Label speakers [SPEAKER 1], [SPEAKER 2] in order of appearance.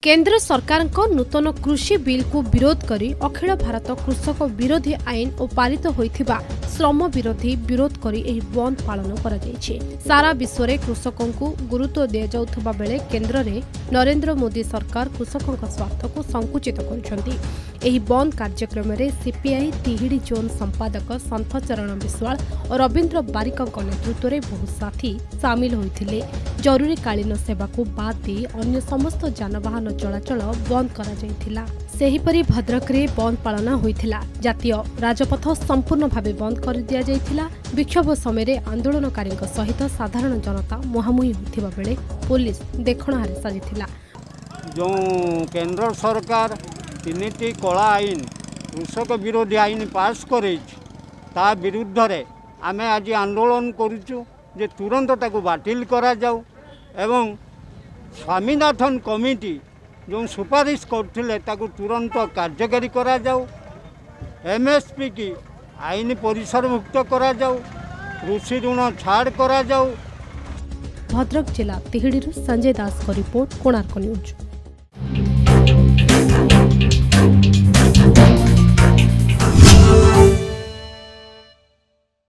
[SPEAKER 1] केंद्र सरकार नूतन कृषि बिल को विरोध करी अखिल भारत कृषक विरोधी आईन और पारित होइथिबा श्रम विरोधी विरोध करी एही बंद पालन करा जायछि। सारा विश्व में कृषकों को गुरुत्व दिया जाउथबा बेले केंद्र में नरेंद्र मोदी सरकार कृषकों स्वार्थ को संकुचित करुछंती। एही बंद कार्यक्रम में सीपीआई तिहिड़ी जोन संपादक संत चरण विश्वाल और रवींद्र बारिक नेतृत्व में बहु साथी सामिल होइथिले। जरूरीकालीन सेवा को बाद दी अन्य समस्त जानवाहन चलाचल बंद करा जायथिला। सेहीपरि भद्रक रे बंद पालन होइथिला। जातीय राजपथ संपूर्ण भावे बंद कर दिया जायथिला। विक्षोभ समय आंदोलनकारी सहित साधारण जनता मुहांमुही होइथिबा बेले पुलिस देखणारे साजिथिला।
[SPEAKER 2] जो केंद्र सरकार तीनिटी कला आईन कृषक विरोधी आईन पास करे ता विरुद्ध रे आमे आज आंदोलन करूचु जे तुरंत ताकू बातिल करा जाऊ एवं स्वामीनाथन कमिटी जो सुपारिश करथिले ताकू तुरंत कार्यकारी करा जाऊ। एमएसपी की आईन परिसर मुक्त करा जाऊ। कृषि ऋण छाड़ करा जाऊ।
[SPEAKER 1] भद्रक जिला तिहिड़ी संजय दास को रिपोर्ट कोणार्क न्यूज।